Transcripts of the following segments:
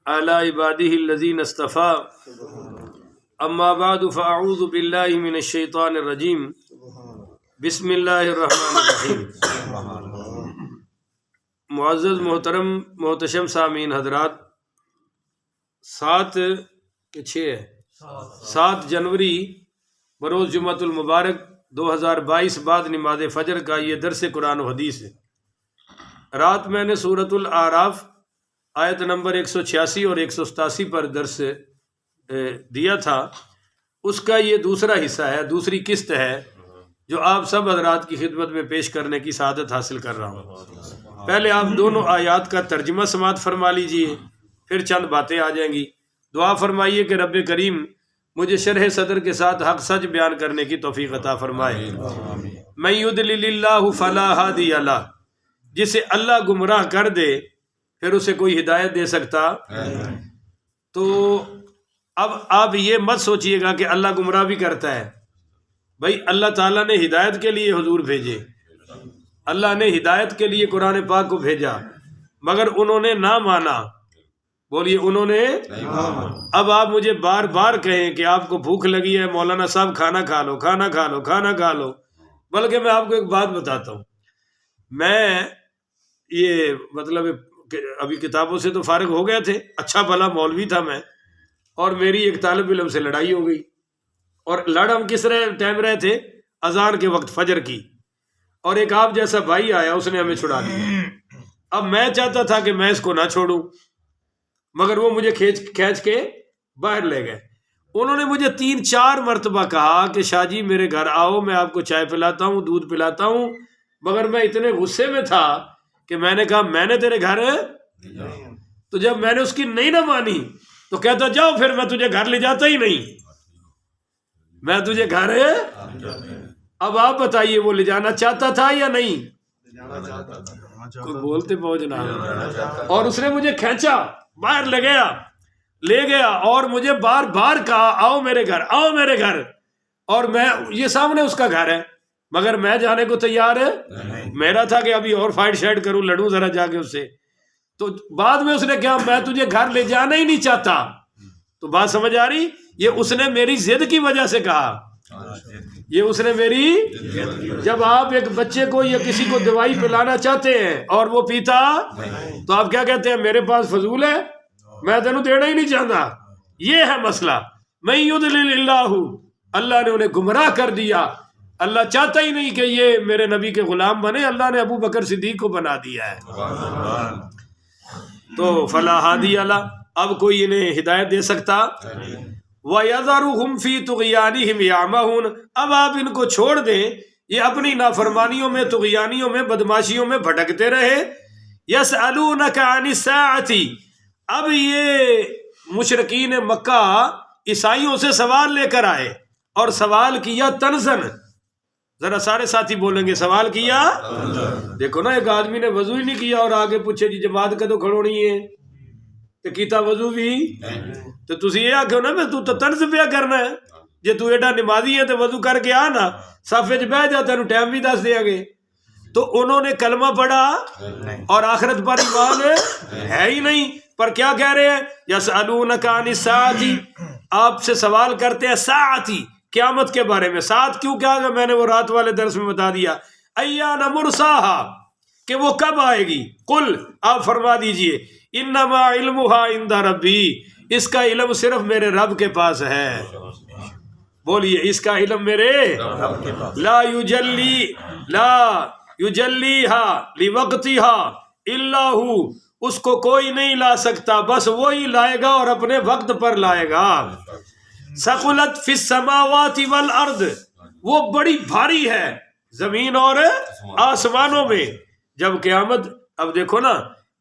علی عبادہ الذین اصطفیٰ اما بعد فاعوذ باللہ من الشیطان الرجیم بسم اللہ الرحمن الرحیم۔ معزز محترم محتشم سامعین حضرات، 7 جنوری بروز جمعۃ المبارک 2022 بعد نماز فجر کا یہ درس قرآن و حدیث ہے۔ رات میں نے سورۃ الاعراف آیت نمبر 186 اور 187 پر درس دیا تھا۔ اس کا یہ دوسرا حصہ ہے، دوسری قسط ہے جو آپ سب حضرات کی خدمت میں پیش کرنے کی سعادت حاصل کر رہا ہوں۔ پہلے آپ دونوں آیات کا ترجمہ سماعت فرما لیجئے، پھر چند باتیں آ جائیں گی۔ دعا فرمائیے کہ رب کریم مجھے شرح صدر کے ساتھ حق سچ بیان کرنے کی توفیق عطا فرمائے۔ من یضلل اللہ فلا ہادی لہ، جسے اللہ گمراہ کر دے پھر اسے کوئی ہدایت دے سکتا؟ تو اب آپ یہ مت سوچئے گا کہ اللہ گمراہ بھی کرتا ہے۔ بھائی اللہ تعالیٰ نے ہدایت کے لیے حضور بھیجے، اللہ نے ہدایت کے لیے قرآن پاک کو بھیجا، مگر انہوں نے نہ مانا۔ بولیے انہوں نے۔ اب آپ مجھے بار بار کہیں کہ آپ کو بھوک لگی ہے مولانا صاحب، کھانا کھا لو، کھانا کھا لو، کھانا کھا لو۔ بلکہ میں آپ کو ایک بات بتاتا ہوں، میں یہ مطلب ابھی کتابوں سے تو فارغ ہو گئے تھے، اچھا بھلا مولوی تھا میں، اور میری ایک طالب علم سے لڑائی ہو گئی، اور لڑ ہم کس ٹائم رہے تھے؟ اذان کے وقت فجر کی، اور ایک آپ جیسا بھائی آیا، اس نے ہمیں چھڑا دیا۔ اب میں چاہتا تھا کہ میں اس کو نہ چھوڑوں، مگر وہ مجھے کھینچ کے باہر لے گئے۔ انہوں نے مجھے 3-4 مرتبہ کہا کہ شاہ جی میرے گھر آؤ، میں آپ کو چائے پلاتا ہوں، دودھ پلاتا ہوں، مگر میں اتنے غصے میں تھا کہ میں نے کہا میں نے تیرے گھر، تو جب میں نے اس کی نہیں نہ مانی تو کہتا جاؤ پھر میں تجھے گھر لے جاتا ہی نہیں، میں تجھے گھر۔ اب آپ بتائیے وہ لے جانا چاہتا تھا یا نہیں؟ کوئی بولتے پہنچنا۔ اور اس نے مجھے کھینچا باہر لے گیا اور مجھے بار بار کہا آؤ میرے گھر، آؤ میرے گھر، اور میں یہ سامنے اس کا گھر ہے مگر میں جانے کو تیار ہے۔ میرا تھا کہ ابھی اور فائٹ شائٹ کروں، لڑوں ذرا جا کے اس سے۔ تو بعد میں اس نے کہا میں تجھے گھر لے جانا ہی نہیں چاہتا۔ تو بات سمجھ آ رہی؟ یہ اس نے میری ضد کی وجہ سے کہا، یہ اس نے میری۔ جب آپ ایک بچے کو یا کسی کو دوائی پلانا چاہتے ہیں اور وہ پیتا تو آپ کیا کہتے ہیں؟ میرے پاس فضول ہے، میں تینوں دینا ہی نہیں چاہتا۔ یہ ہے مسئلہ۔ من یضلل اللہ، اللہ نے انہیں گمراہ کر دیا۔ اللہ چاہتا ہی نہیں کہ یہ میرے نبی کے غلام بنے، اللہ نے ابو بکر صدیق کو بنا دیا ہے۔ تو فلا ہادی لہ، اب کوئی انہیں ہدایت دے سکتا؟ وَيَذَرُهُمْ فِي طُغْيَانِهِمْ يَعْمَهُونَ، اب آپ ان کو چھوڑ دیں، یہ اپنی نافرمانیوں میں، طغیانیوں میں، بدماشیوں میں بھٹکتے رہے۔ يَسْأَلُونَكَ عَنِ السَّاعَةِ، اب یہ مشرکین مکہ عیسائیوں سے سوال لے کر آئے، اور سوال کیا تنزن۔ ذرا سارے ساتھی بولیں گے سوال کیا۔ دیکھو نا، ایک آدمی نے وضو ہی نہیں کیا اور آگے پوچھے جی جماعت کدو کھڑونی ہے تو کیتا وضو بھی، تو تسی یہ آکھو نا تو طنز پیا کرنا ہے، جے تو ایڈا نمازی ہے تو وضو کر کے آنا، صف وچ بیٹھ جا، تینوں ٹائم بھی دس دیا گے۔ تو انہوں نے کلمہ پڑھا اور آخرت پر ایمان ہے ہی نہیں، پر کیا کہہ رہے ہیں؟ یسألونک عن الساعۃ، آپ سے سوال کرتے ہیں ساعت، قیامت کے بارے میں۔ ساتھ کیوں کہا گا؟ میں نے وہ رات والے درس میں بتا دیا، ایان مرساہا، کہ وہ کب آئے گی۔ قل، آپ فرما دیجئے، انما علمها عند ربی، اس کا علم صرف میرے رب کے پاس ہے۔ بولیے اس کا علم میرے لا یجلیھا لوقتھا الا ہو، اس کو کوئی نہیں لا سکتا، بس وہی لائے گا اور اپنے وقت پر لائے گا۔ ثقلت فی السماوات والارض، وہ بڑی بھاری ہے زمین اور آسمانوں میں۔ جب قیامت، اب دیکھو نا،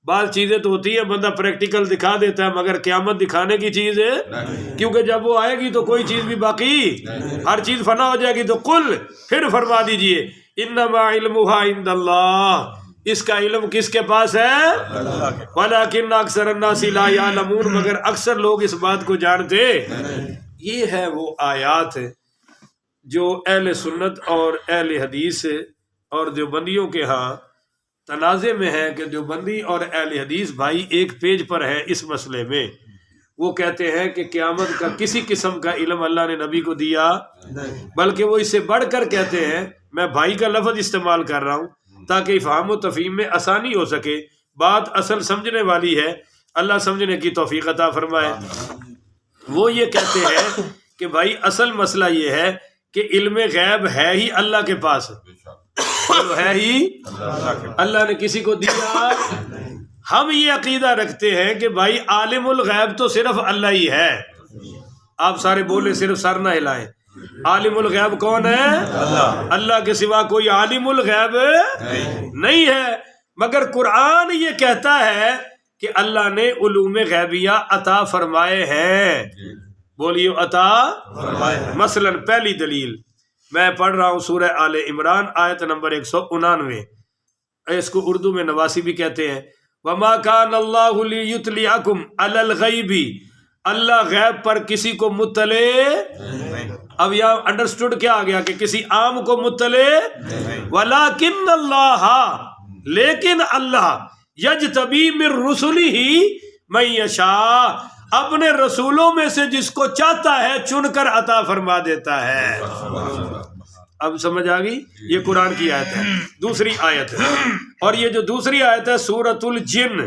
بعض چیزیں تو ہوتی ہیں بندہ پریکٹیکل دکھا دیتا ہے، مگر قیامت دکھانے کی چیز ہے، کیونکہ جب وہ آئے گی تو کوئی چیز بھی باقی، ہر چیز فنا ہو جائے گی۔ تو قل، پھر فرما دیجئے، انما علمها عند اللہ، اس کا علم کس کے پاس ہے؟ ولکن اکثر الناس لا یعلمون، مگر اکثر لوگ اس بات کو جانتے۔ یہ ہے وہ آیات جو اہل سنت اور اہل حدیث اور دیوبندیوں کے ہاں تنازع میں ہے کہ دیوبندی اور اہل حدیث بھائی ایک پیج پر ہے اس مسئلے میں. وہ کہتے ہیں کہ قیامت کا کسی قسم کا علم اللہ نے نبی کو دیا، بلکہ وہ اس سے بڑھ کر کہتے ہیں، میں بھائی کا لفظ استعمال کر رہا ہوں تاکہ افہام و تفہیم میں آسانی ہو سکے، بات اصل سمجھنے والی ہے، اللہ سمجھنے کی توفیق عطا فرمائے. وہ یہ کہتے ہیں کہ بھائی اصل مسئلہ یہ ہے کہ علم غیب ہے ہی اللہ کے پاس، ہے ہی اللہ نے کسی کو دیا. ہم یہ عقیدہ رکھتے ہیں کہ بھائی عالم الغیب تو صرف اللہ ہی ہے. آپ سارے بولے، صرف سر نہ ہلائیں. عالم الغیب کون ہے؟ اللہ کے سوا کوئی عالم الغیب نہیں ہے. مگر قرآن یہ کہتا ہے کہ اللہ نے علوم غیبیہ عطا فرمائے ہیں. بولیے عطا. مثلا پہلی دلیل میں پڑھ رہا ہوں سورہ آل عمران آیت نمبر 199. اس کو اردو میں نواسی بھی کہتے ہیں. وما کان اللہ لیطلعکم علی الغیب، اللہ غیب پر کسی کو مطلع. اب یہاں انڈرسٹوڈ کیا آ گیا کہ کسی عام کو مطلع. ولکن اللہ، لیکن اللہ، یجتبی من رسلہ من یشاء، اپنے رسولوں میں سے جس کو چاہتا ہے چن کر عطا فرما دیتا ہے. اب سمجھ آ گئی؟ یہ قرآن کی آیت ہے، دوسری آیت ہے. اور یہ جو دوسری آیت ہے سورۃ الجن،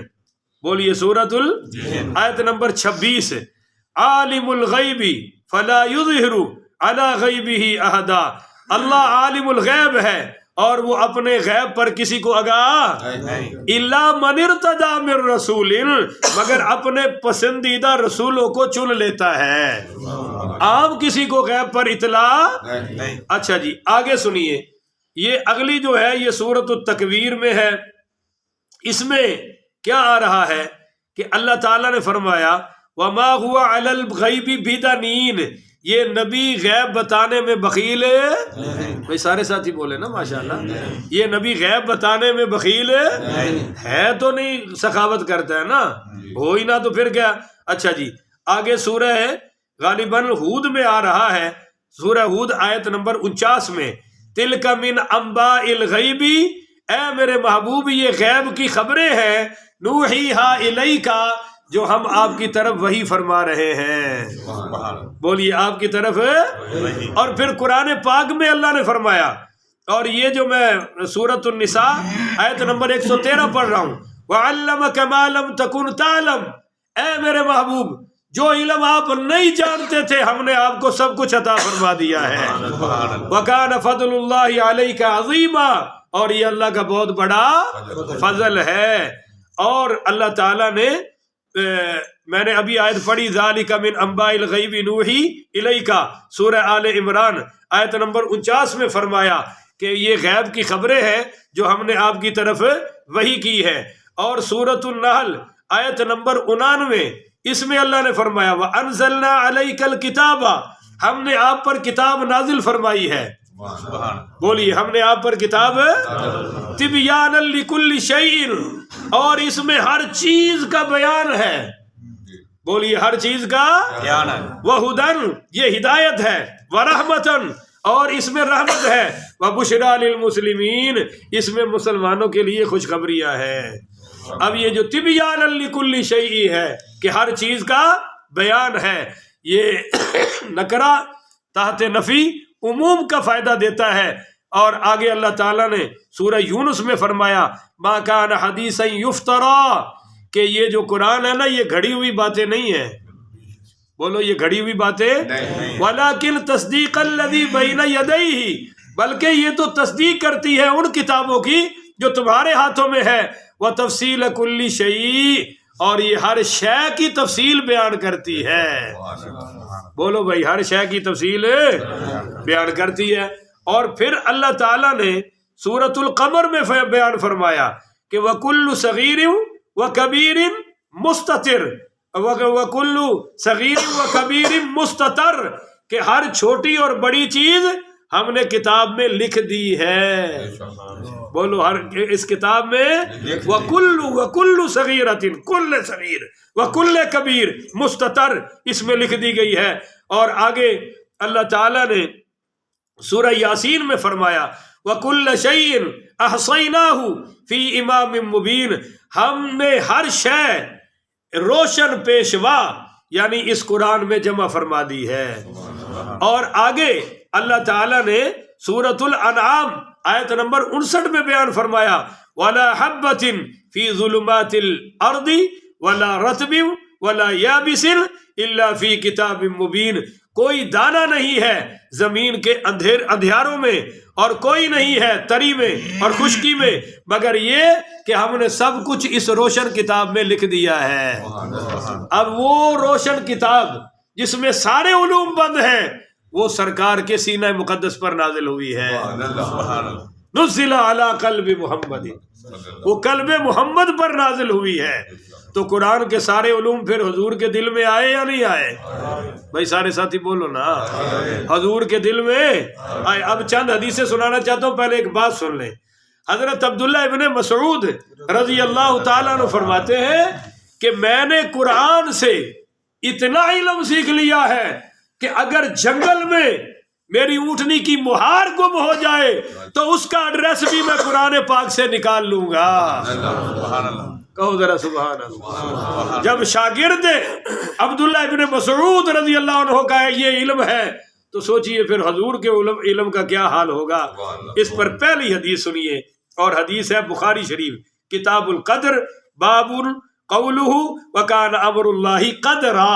بولیے سورۃ الجن آیت نمبر 26. عالم الغیب فلا یظہر علی غیبہ احدا، اللہ عالم الغیب ہے اور وہ اپنے غیب پر کسی کو آگاہ الا من ارتضی من رسول، مگر اپنے پسندیدہ رسولوں کو چن لیتا ہے. عام کسی کو غیب پر اطلاع. اچھا جی آگے سنیے، یہ اگلی جو ہے یہ سورۃ التکویر میں ہے. اس میں کیا آ رہا ہے کہ اللہ تعالیٰ نے فرمایا وما هو علی الغیب بدنین، یہ نبی غیب بتانے میں بخیل بھائی سارے ساتھی بولے نا ماشاءاللہ، یہ نبی غیب بتانے میں بخیل ہے تو نہیں سخاوت کرتا ہے نا، ہو ہی نہ تو پھر کیا. اچھا جی آگے سورہ غالباً ہود میں آ رہا ہے، سورہ ہود آیت نمبر 49 میں تلک من انباء الغیب، اے میرے محبوب یہ غیب کی خبریں ہیں، نوحیہا الیکا، جو ہم آپ کی طرف وحی فرما رہے ہیں. بولیے آپ کی طرف. اور پھر قرآن پاک میں اللہ نے فرمایا، اور یہ جو میں سورۃ النساء آیت نمبر 113 پڑھ رہا ہوں، وعلمک ما لم تکن تعلم، اے میرے محبوب جو علم آپ نہیں جانتے تھے ہم نے آپ کو سب کچھ عطا فرما دیا ہے. وکان فضل اللہ علیک عظیما، اور یہ اللہ کا بہت بڑا فضل ہے. اور اللہ تعالیٰ نے میں نے ابھی آیت پڑھی ذالک من انباء الغیب نوحی الیکا، سورہ آل عمران آیت نمبر 49 میں فرمایا کہ یہ غیب کی خبریں ہیں جو ہم نے آپ کی طرف وحی کی ہے. اور سورۃ النحل آیت نمبر 99 اس میں اللہ نے فرمایا وانزلنا علیک الکتاب، ہم نے آپ پر کتاب نازل فرمائی ہے. بولیے ہم نے آپ پر کتاب تبیانا لکل شیء، اور اس میں ہر چیز کا بیان ہے. بولیے ہر چیز کا بیان ہے. وہدن، یہ ہدایت ہے. ورحمتن، اور اس میں رحمت ہے. وبشریٰ للمسلمین، اس میں مسلمانوں کے لیے خوشخبریاں ہیں. اب یہ جو تبیانا لکل شیء ہے کہ ہر چیز کا بیان ہے، یہ نکرہ تحت نفی عموم کا فائدہ دیتا ہے. اور آگے اللہ تعالیٰ نے سورہ یونس میں فرمایا ما کان حدیثا یفترا، کہ یہ جو قرآن ہے نا یہ گھڑی ہوئی باتیں نہیں ہیں. بولو یہ گھڑی ہوئی باتیں، ولیکن تصدیق الذی بین یدیہ، بلکہ یہ تو تصدیق کرتی ہے ان کتابوں کی جو تمہارے ہاتھوں میں ہے. وتفصیل کل شیء، اور یہ ہر شے کی تفصیل بیان کرتی ہے. بولو بھائی ہر شے کی تفصیل بیان کرتی ہے. اور پھر اللہ تعالیٰ نے سورۃ القمر میں بیان فرمایا کہ وَكُلُّ صَغِيرٍ وَكَبِيرٍ مُسْتَتِرٍ، وَكُلُّ صَغِيرٍ وَكَبِيرٍ مُسْتَتَرٍ، کہ ہر چھوٹی اور بڑی چیز ہم نے کتاب میں لکھ دی ہے. بولو ہر اس کتاب میں وَكُلُّ صَغِيرَةٍ، کل صغیر وَكُلُّ کبیر مستتر اس میں لکھ دی گئی ہے. اور آگے اللہ تعالیٰ نے سورہ یاسین میں فرمایا وَكُلَّ شَيْءٍ احصیناہ فی امام مبین، ہم نے ہر شے روشن پیشوا یعنی اس قرآن میں جمع فرما دی ہے۔ اور آگے اللہ تعالیٰ نے سورۃ الانعام آیت نمبر 59 میں بیان فرمایا وَلَا حَبَّةٍ فِي ظُلُمَاتِ الْأَرْضِ وَلَا رَطْبٍ وَلَا يَابِسٍ إِلَّا فِي كِتَابٍ مُبِينٍ، کوئی دانہ نہیں ہے زمین کے اندھیاروں میں اور کوئی نہیں ہے تری میں اور خشکی میں مگر یہ کہ ہم نے سب کچھ اس روشن کتاب میں لکھ دیا ہے۔ اب وہ روشن کتاب جس میں سارے علوم بند ہیں وہ سرکار کے سینہ مقدس پر نازل ہوئی ہے۔ نزل علی قلب محمد، وہ قلب محمد پر نازل ہوئی ہے۔ تو قرآن کے سارے علوم پھر حضور کے دل میں آئے یا نہیں آئے؟ بھائی سارے ساتھی بولو نا، حضور کے دل میں آئے۔ اب چند حدیثیں سنانا چاہتا ہوں، پہلے ایک بات سن لیں۔ حضرت عبداللہ ابن مسعود رضی اللہ تعالیٰ عنہ فرماتے ہیں کہ میں نے قرآن سے اتنا علم سیکھ لیا ہے کہ اگر جنگل میں میری اونٹنی کی مہار گم ہو جائے تو اس کا ایڈریس بھی میں قرآن پاک سے نکال لوں گا۔ کہو ذرا سبحان اللہ۔ جب شاگرد عبداللہ ابن مسعود رضی اللہ عنہ کا یہ علم ہے تو سوچئے پھر حضور کے علم کا کیا حال ہوگا۔ اس پر پہلی حدیث سنیے، اور حدیث ہے بخاری شریف کتاب القدر، باب قولہ وکان امر اللہ قدرا،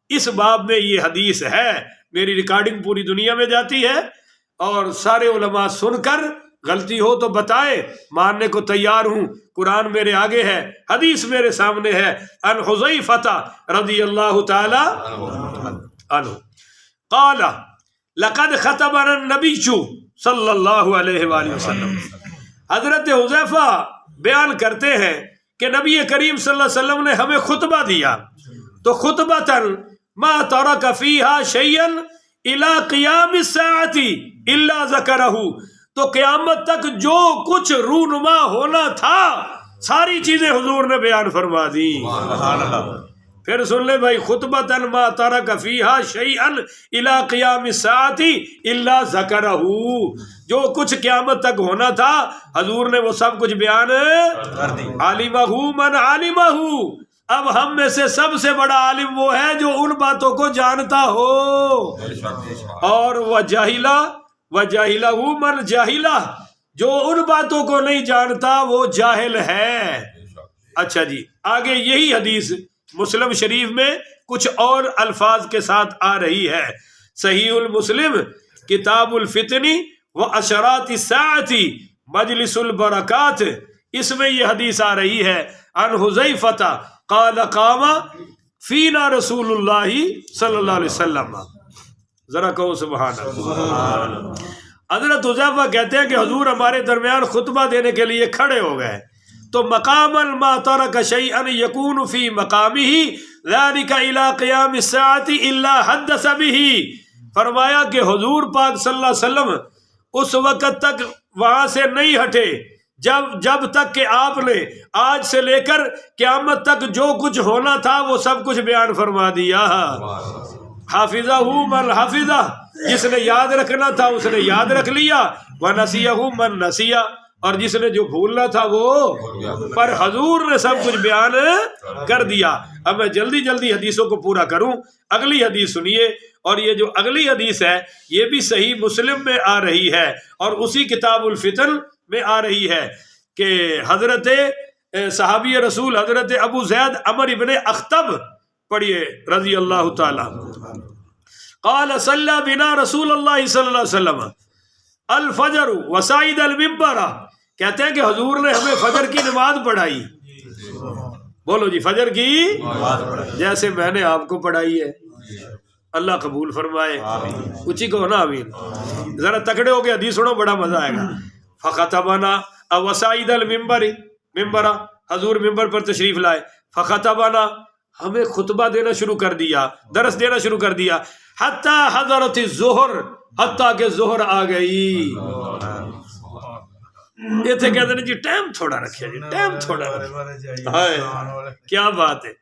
اس باب میں یہ حدیث ہے۔ میری ریکارڈنگ پوری دنیا میں جاتی ہے اور سارے علماء سن کر غلطی ہو تو بتائے، ماننے کو تیار ہوں۔ قرآن میرے آگے ہے، حدیث میرے سامنے ہے۔ ان حذیفہ رضی اللہ تعالی عنہ قال لقد خطبنا النبی صلی اللہ علیہ وآلہ وسلم، حضرت حذیفہ بیان کرتے ہیں کہ نبی کریم صلی اللہ علیہ وسلم نے ہمیں خطبہ دیا، تو خطبۃ ما ترک فیہا شیئا الی قیام الساعۃ الا ذکرہ، تو قیامت تک جو کچھ رونما ہونا تھا ساری چیزیں حضور نے بیان فرما دی۔ پھر سن لے بھائی، خطبۃ ما ترک فیہا شیئا الی قیام الساعۃ الا ذکرہ، جو کچھ قیامت تک ہونا تھا حضور نے وہ سب کچھ بیان کر دی۔ عالمہ من عالمہ، اب ہم میں سے سب سے بڑا عالم وہ ہے جو ان باتوں کو جانتا ہو، اور وجاہلہ من جاہلہ، جو ان باتوں کو نہیں جانتا وہ جاہل ہے۔ اچھا جی، آگے یہی حدیث مسلم شریف میں کچھ اور الفاظ کے ساتھ آ رہی ہے۔ صحیح المسلم کتاب الفتن و اشراط الساعۃ مجلس البرکات، اس میں یہ حدیث آ رہی ہے عن حذیفہ قال قام فینا رسول اللہ صلی اللہ علیہ وسلم، ذرا کہو سبحان اللہ۔ حضرت حذیفہ کہتے ہیں کہ حضور ہمارے درمیان خطبہ دینے کے لیے کھڑے ہو گئے، تو مقاما ما ترک شیئا یکون فی مقامہ ذلک الی قیام الساعۃ الا حدث بہ، فرمایا کہ حضور پاک صلی اللہ علیہ وسلم اس وقت تک وہاں سے نہیں ہٹے جب تک کہ آپ نے آج سے لے کر قیامت تک جو کچھ ہونا تھا وہ سب کچھ بیان فرما دیا۔ حافظہ من حافظہ، جس نے یاد رکھنا تھا اس نے یاد رکھ لیا، ونسیہ من نسیہ، اور جس نے جو بھولنا تھا وہ، پر حضور نے سب کچھ بیان کر دیا۔ اب میں جلدی جلدی حدیثوں کو پورا کروں، اگلی حدیث سنیے، اور یہ جو اگلی حدیث ہے یہ بھی صحیح مسلم میں آ رہی ہے اور اسی کتاب الفتن میں آ رہی ہے کہ حضرت صحابی رسول حضرت ابو زید عمر ابن اخطب، پڑھیے رضی اللہ تعالی، قال صلی بنا رسول اللہ صلی اللہ علیہ وسلم الفجر وسعید المنبر، کہتے ہیں کہ حضور نے ہمیں فجر کی نماز پڑھائی، بولو جی فجر کی جیسے میں نے آپ کو پڑھائی ہے، اللہ قبول فرمائے، اچھی کہو نا آمین۔ ذرا تکڑے ہو کے حدیث سنو، بڑا مزہ آئے گا۔ فخطبنا وسعید المنبر، حضور ممبر پر تشریف لائے، فخطبنا، ہمیں خطبہ دینا شروع کر دیا، درس دینا شروع کر دیا، حتی حضرت الظہر، حتیٰ کہ ظہر آ گئی۔ یہ تھے کہتے ہیں جی ٹائم تھوڑا رکھے، جی ٹائم تھوڑا رکھے، ہائے کیا بات ہے،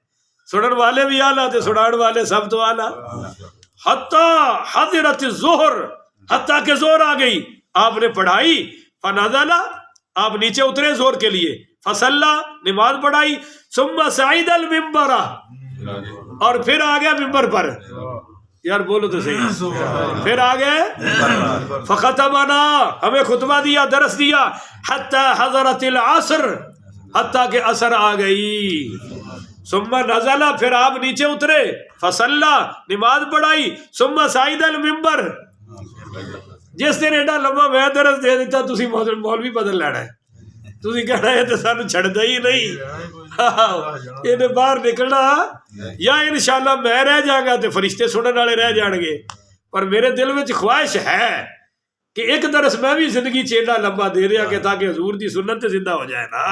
سنن والے بھی اعلیٰ تھے، سنان والے سب تو اعلیٰ۔ حتیٰ حضرت الظہر، حتیٰ کہ ظہر آ گئی، آپ نے پڑھائی، فنزل، آپ نیچے اترے زور کے لیے، فصلی نماز پڑھائی، ثم صعد المنبر اور پھر آ گیا ممبر پر، یار بولو تو صحیح، پھر آ گئے، فخطبنا ہمیں خطبہ دیا، درس دیا، حتی حضرت العصر حتیٰ کہ عصر آ گئی، ثم نزل پھر آپ نیچے اترے، فصلی نماز پڑھائی، ثم صعد المنبر۔ جس دن ایڈا لمبا میں درس دے دیتا تسی مولوی بدل لینا ہے، تسی کہنا ہے تو سانو چھڑدا ہی نہیں، یہ باہر نکلنا، یا انشاءاللہ میں رہ جاؤں گا تو فرشتے سنن والے رہ جان گے، پر میرے دل میں خواہش ہے کہ ایک درس میں بھی زندگی چیڑا لمبا دے دیا کہ تاکہ حضور دی سنت زندہ ہو جائے نا۔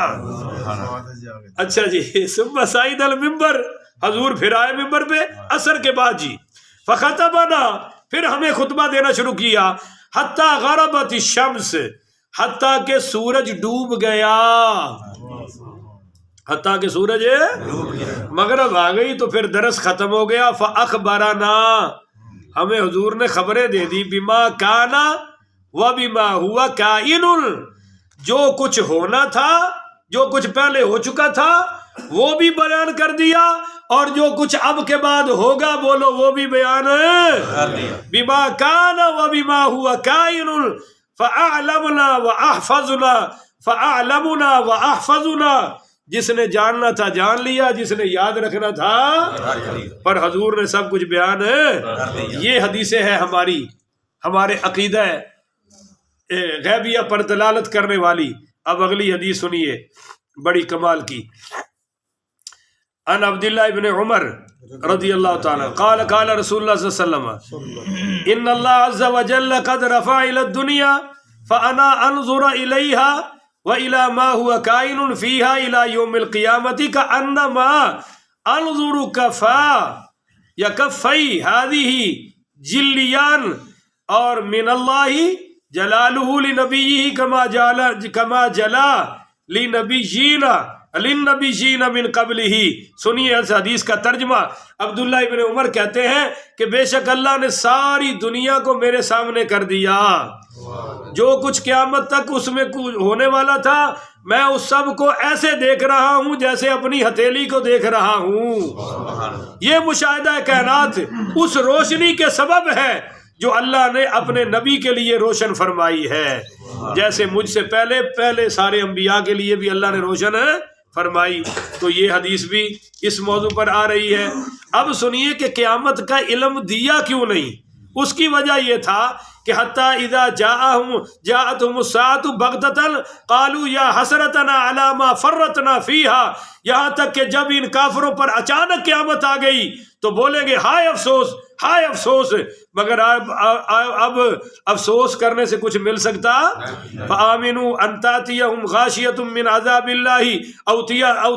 اچھا جی، ثم صعد المنبر، حضور پھر آئے ممبر پہ عصر کے بعد جی، فخطبنا پھر ہمیں خطبہ دینا شروع کیا، حتی غربت الشمس حتیٰ کہ سورج ڈوب گیا، حتیٰ کہ سورج مغرب آ گئی تو پھر درس ختم ہو گیا، فاخبرنا ہمیں حضور نے خبریں دے دی، بما کانا و بما ہوا کائن، جو کچھ ہونا تھا، جو کچھ پہلے ہو چکا تھا وہ بھی بیان کر دیا، اور جو کچھ اب کے بعد ہوگا بولو وہ بھی بیان بما کانا و بما ہوا کائن، فاعلمنا واحفظنا، فاعلمنا واحفظنا، جس نے جاننا تھا جان لیا، جس نے یاد رکھنا تھا، پر حضور نے سب کچھ بیان یہ حدیثیں ہیں ہمارے عقیدہ غیبیہ پر دلالت کرنے والی۔ اب اگلی حدیث سنیے بڑی کمال کی، ان عبداللہ ابن عمر رضی اللہ تعالی قال قال رسول اللہ صلی اللہ علیہ وسلم ان اللہ عز وجل قد رفع الى الدنيا فانا انظر اليها والى ما هو كائن فيها الى يوم القيامه كانما انظر كفا یا کفی هذه جلیان، اور من اللہ جلالہ لنبیہ کما جلا للنبیین من قبلہ۔ سنیے اس حدیث کا ترجمہ، عبداللہ ابن عمر کہتے ہیں کہ بے شک اللہ نے ساری دنیا کو میرے سامنے کر دیا، جو کچھ قیامت تک اس میں ہونے والا تھا میں اس سب کو ایسے دیکھ رہا ہوں جیسے اپنی ہتھیلی کو دیکھ رہا ہوں۔ یہ مشاہدہ کائنات اس روشنی کے سبب ہے جو اللہ نے اپنے نبی کے لیے روشن فرمائی ہے، جیسے مجھ سے پہلے سارے انبیاء کے لیے بھی اللہ نے روشن فرمائی۔ تو یہ حدیث بھی اس موضوع پر آ رہی ہے۔ اب سنیے کہ قیامت کا علم دیا کیوں نہیں؟ اس کی وجہ یہ تھا کہ حتیٰ اذا جاءتهم الساعة بغتة قالوا یا حسرتنا علی ما فرطنا فیہا، یہاں تک کہ جب ان کافروں پر اچانک قیامت آ گئی تو بولیں گے ہائے افسوس ہائے افسوس، مگر اب افسوس کرنے سے کچھ مل سکتا؟ فآمنوا ان تأتیہم غاشیۃ من عذاب اللہ او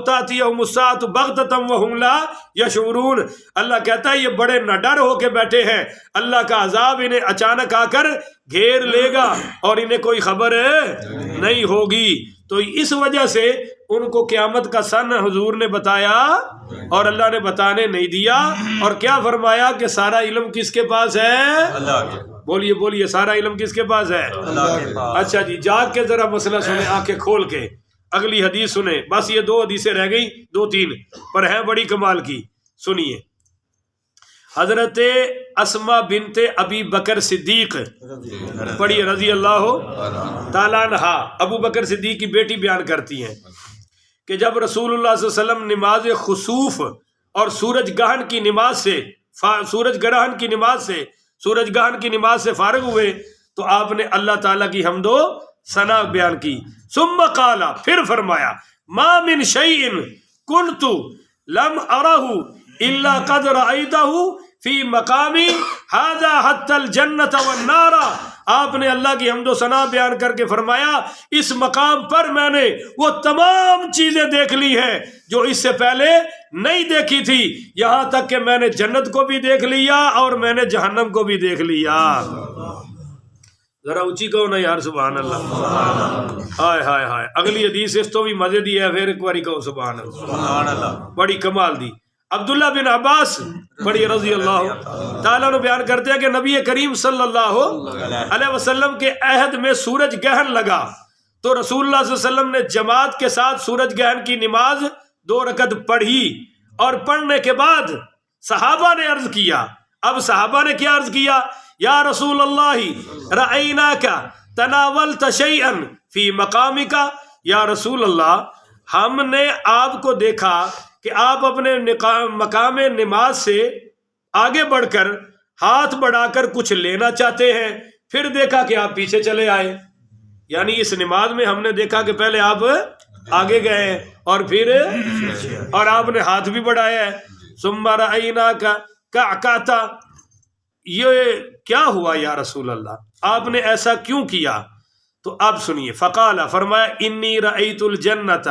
تأتیہم الساعة بغتة وہم لا یشعرون۔ اللہ کہتا ہے یہ بڑے نہ ڈر ہو کے بیٹھے ہیں، اللہ کا عذاب انہیں اچانک آ کر گھیر لے گا اور انہیں کوئی خبر نہیں ہوگی۔ تو اس وجہ سے ان کو قیامت کا سن حضور نے بتایا اور اللہ نے بتانے نہیں دیا، اور کیا فرمایا کہ سارا علم کس کے پاس ہے؟ اللہ کے۔ بولیے سارا علم کس کے پاس ہے؟ اللہ کے پاس۔ اچھا جی، جاگ کے ذرا مسئلہ سنیں، آنکھیں کھول کے اگلی حدیث سنیں، بس یہ 2 حدیثیں رہ گئی، 2-3 پر ہیں بڑی کمال کی۔ سنیے، حضرت اسما بنت ابی بکر صدیق پڑھی رضی اللہ تعالیٰ عنہا، ابو بکر صدیق کی بیٹی بیان کرتی ہیں کہ جب رسول اللہ صلی اللہ علیہ وسلم نماز خسوف اور سورج گرہن کی نماز سے فارغ ہوئے تو آپ نے اللہ تعالیٰ کی حمد و ثنا بیان کی۔ ثم قال، پھر فرمایا، ما من شیء کنت لم ارہ الا قد رأیتہ فی مقامی ھذا حتی الجنۃ والنار۔ آپ نے اللہ کی حمد و ثنا بیان کر کے فرمایا اس مقام پر میں نے وہ تمام چیزیں دیکھ لی ہیں جو اس سے پہلے نہیں دیکھی تھی، یہاں تک کہ میں نے جنت کو بھی دیکھ لیا اور میں نے جہنم کو بھی دیکھ لیا۔ ذرا اونچی کہو نا یار سبحان اللہ۔ ہائے ہائے ہائے، اگلی حدیث اس تو بھی مزے دی ہے، پھر ایک باری کہو سبحان اللہ، بڑی کمال دی۔ عبداللہ بن عباس بڑی رضی اللہ تعالیٰ نے بیان کرتے ہیں کہ نبی کریم صلی اللہ علیہ وسلم کے عہد میں سورج گہن لگا تو رسول اللہ صلی اللہ علیہ وسلم نے جماعت کے ساتھ سورج گرہن کی نماز 2 رکعت پڑھی، اور پڑھنے کے بعد صحابہ نے عرض کیا، اب صحابہ نے کیا عرض کیا، یا رسول اللہ رأیناک تناولت شیئا فی مقامک، یا رسول اللہ ہم نے آپ کو دیکھا کہ آپ اپنے مقام نماز سے آگے بڑھ کر ہاتھ بڑھا کر کچھ لینا چاہتے ہیں، پھر دیکھا کہ آپ پیچھے چلے آئے، یعنی اس نماز میں ہم نے دیکھا کہ پہلے آپ آگے گئے اور پھر اور آپ نے ہاتھ بھی بڑھایا ہے، ثم رأیناک کعکعت، یہ کیا ہوا یا رسول اللہ، آپ نے ایسا کیوں کیا؟ تو اب سنیے، فقال، فرمایا، انی رأیت الجنت،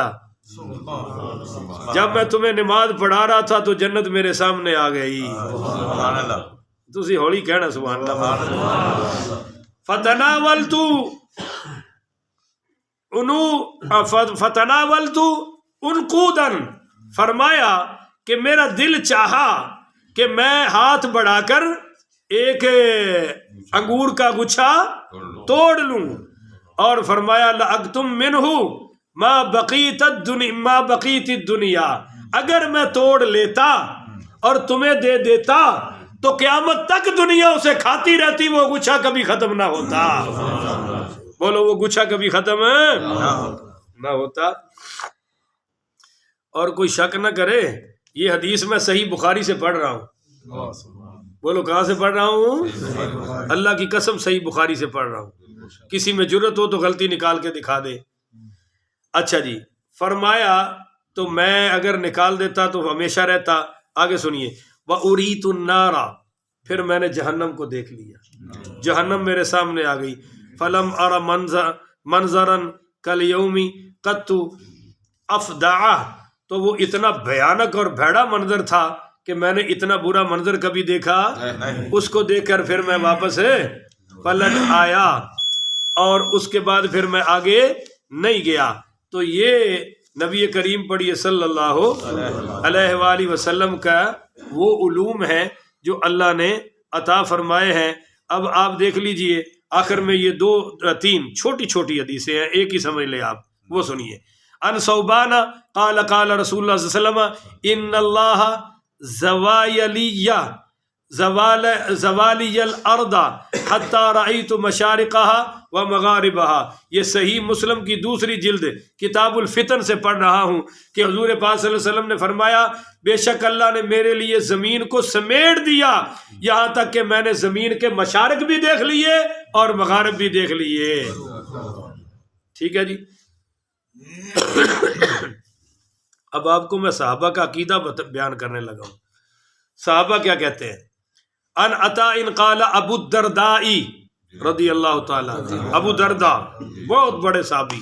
جب میں تمہیں نماز پڑھا رہا تھا تو جنت میرے سامنے آ گئی، تسی ہولی کہنا سبحان اللہ، فتناولت عنقودا، فرمایا کہ میرا دل چاہا کہ میں ہاتھ بڑھا کر ایک انگور کا گچھا توڑ لوں، اور فرمایا لأکتم منہ ما بقیت الدنیا، اگر میں توڑ لیتا اور تمہیں دے دیتا تو قیامت تک دنیا اسے کھاتی رہتی، وہ گچھا کبھی ختم نہ ہوتا، بولو وہ گچھا کبھی ختم نہ ہوتا۔ اور کوئی شک نہ کرے، یہ حدیث میں صحیح بخاری سے پڑھ رہا ہوں، بولو کہاں سے پڑھ رہا ہوں؟ اللہ کی قسم صحیح بخاری سے پڑھ رہا ہوں، کسی میں جرت ہو تو غلطی نکال کے دکھا دے۔ اچھا جی، فرمایا تو میں اگر نکال دیتا تو ہمیشہ رہتا۔ آگے سنیے، وَأُرِيتُ النَّارَ، پھر میں نے جہنم کو دیکھ لیا، جہنم میرے سامنے آ گئی، فَلَمْ أَرَ مَنْظَرًا كَالْيَوْمِ قَطُّ أَفْدَعَ، تو وہ اتنا بھیانک اور بھیڑا منظر تھا کہ میں نے اتنا برا منظر کبھی دیکھا، اس کو دیکھ کر پھر میں واپس پلٹ آیا، اور اس کے بعد پھر میں آگے نہیں گیا۔ تو یہ نبی کریم پڑھیے صلی اللہ علیہ وآلہ وسلم کا وہ علوم ہے جو اللہ نے عطا فرمائے ہیں۔ اب آپ دیکھ لیجئے آخر میں یہ 2-3 چھوٹی چھوٹی حدیثیں ہیں، ایک ہی سمجھ لیں آپ، وہ سنیے۔ ان ثوبان قال قال رسول اللہ صلی اللہ علیہ وسلم ان اللہ زوالی الارض حتی رأیت مشارقها و مغاربها، یہ صحیح مسلم کی 2 جلد کتاب الفتن سے پڑھ رہا ہوں کہ حضور پاک صلی اللہ علیہ وسلم نے فرمایا بے شک اللہ نے میرے لیے زمین کو سمیٹ دیا، یہاں تک کہ میں نے زمین کے مشارق بھی دیکھ لیے اور مغارب بھی دیکھ لیے۔ ٹھیک ہے جی، اب آپ کو میں صحابہ کا عقیدہ بیان کرنے لگا ہوں۔ صحابہ کیا کہتے ہیں؟ ان عطاء قال ابو الدرداء رضی اللہ تعالی، ابو درداء بہت بڑے صحابی،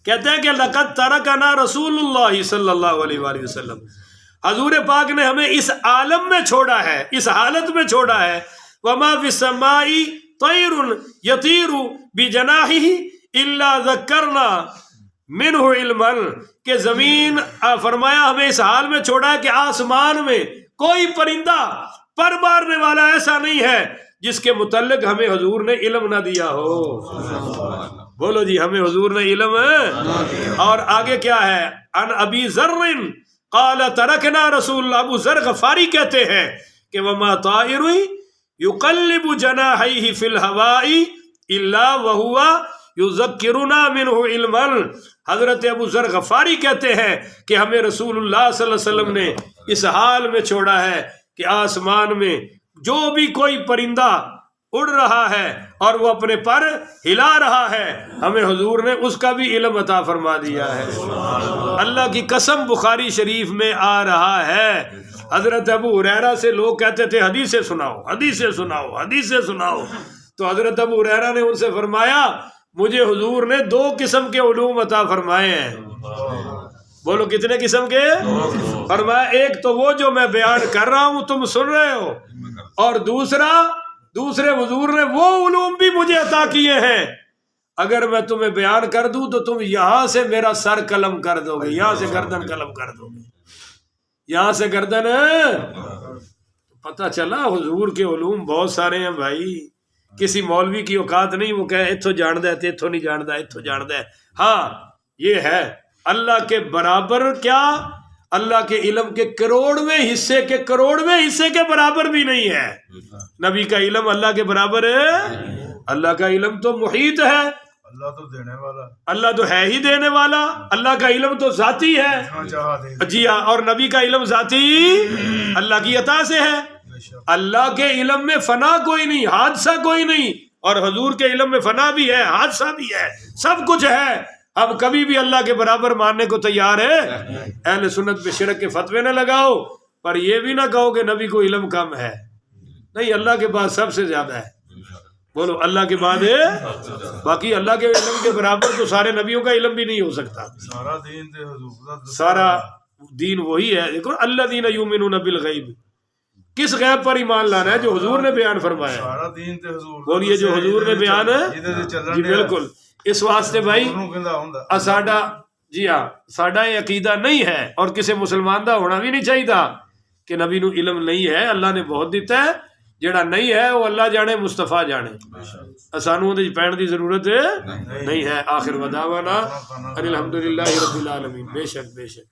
کہتے ہیں کہ لقد ترکنا رسول اللہ صلی اللہ علیہ وآلہ وسلم، حضور پاک نے ہمیں اس عالم میں چھوڑا ہے، اس حالت میں چھوڑا ہے، وما فی السماء طیر یطیر بجناحہ الا ذکرنا منہ علما، کہ زمین، فرمایا ہمیں اس حال میں چھوڑا ہے کہ آسمان میں کوئی پرندہ پر مارنے والا ایسا نہیں ہے جس کے متعلق ہمیں حضور نے علم نہ دیا ہو۔ بولو جی، ہمیں حضور نے علم ہے۔ اور آگے کیا ہے؟ ان ابی ذر قال ترکنا رسول اللہ، ابو ذر غفاری کہتے ہیں کہ وما طائر یقلب جناحیہ فی الہواء الا وہو یذکرنا منہ علما، حضرت ابو ذر غفاری کہتے ہیں کہ ہمیں رسول اللہ صلی اللہ علیہ وسلم نے اس حال میں چھوڑا ہے کہ آسمان میں جو بھی کوئی پرندہ اڑ رہا ہے اور وہ اپنے پر ہلا رہا ہے، ہمیں حضور نے اس کا بھی علم عطا فرما دیا ہے۔ اللہ کی قسم بخاری شریف میں آ رہا ہے، حضرت ابو ہریرہ سے لوگ کہتے تھے حدیثیں سناؤ، حدیثیں سناؤ، حدیثیں سناؤ، تو حضرت ابو ہریرہ نے ان سے فرمایا مجھے حضور نے 2 قسم کے علوم عطا فرمائے ہیں۔ بولو کتنے قسم کے؟ فرمایا ایک تو وہ جو میں بیان کر رہا ہوں تم سن رہے ہو، اور دوسرے حضور نے وہ علوم بھی مجھے عطا کیے ہیں، اگر میں تمہیں بیان کر دوں تو تم یہاں سے میرا سر قلم کر دو گے، یہاں سے گردن قلم کر دو گے، یہاں سے گردن۔ پتہ چلا حضور کے علوم بہت سارے ہیں بھائی، کسی مولوی کی اوقات نہیں وہ کہے اتھو جاندہ ہے اتھو نہیں جاندہ اتھو جاندہ ہے. ہاں یہ ہے اللہ کے برابر کیا، اللہ کے علم کے کروڑویں حصے کے برابر بھی نہیں ہے. نبی کا علم اللہ کے برابر ہے. اللہ کا علم تو محیط ہے، اللہ تو دینے والا، اللہ تو ہے ہی دینے والا. اللہ کا علم تو ذاتی ہے. جی ہاں، اور نبی کا علم ذاتی اللہ کی عطا سے ہے. اللہ کے علم میں فنا کوئی نہیں، حادثہ کوئی نہیں، اور حضور کے علم میں فنا بھی ہے، حادثہ بھی ہے، سب کچھ ہے. اب کبھی بھی اللہ کے برابر ماننے کو تیار ہے؟ اہل سنت پہ شرک کے فتوے نہ لگاؤ، پر یہ بھی نہ کہو کہ نبی کو علم کم ہے. نہیں، اللہ کے بعد سب سے زیادہ ہے. بولو اللہ کے بعد ہے. باقی اللہ کے علم کے برابر تو سارے نبیوں کا علم بھی نہیں ہو سکتا. سارا دین تے حضور، سارا دین وہی ہے. دیکھو الذین یؤمنون بالغیب، کس غیب پر ایمان لانا ہے؟ جو حضور نے بیان فرمایا. سارا دین تے حضور، بولیے جو حضور نے بیان ہے. جی بالکل. اس واسطے بھائی ساڈا، جی ہاں، ساڈا یہ عقیدہ نہیں ہے، اور کسی مسلمان دا ہونا بھی نہیں چاہیے کہ نبی نو علم نہیں ہے. اللہ نے بہت دیتا ہے، جڑا نہیں ہے وہ اللہ جانے، مصطفیٰ جانے. سانو اودے وچ پہن دی ضرورت نہیں ہے. آخر وداوانا الحمدللہ رب العالمین. بے شک بے شک.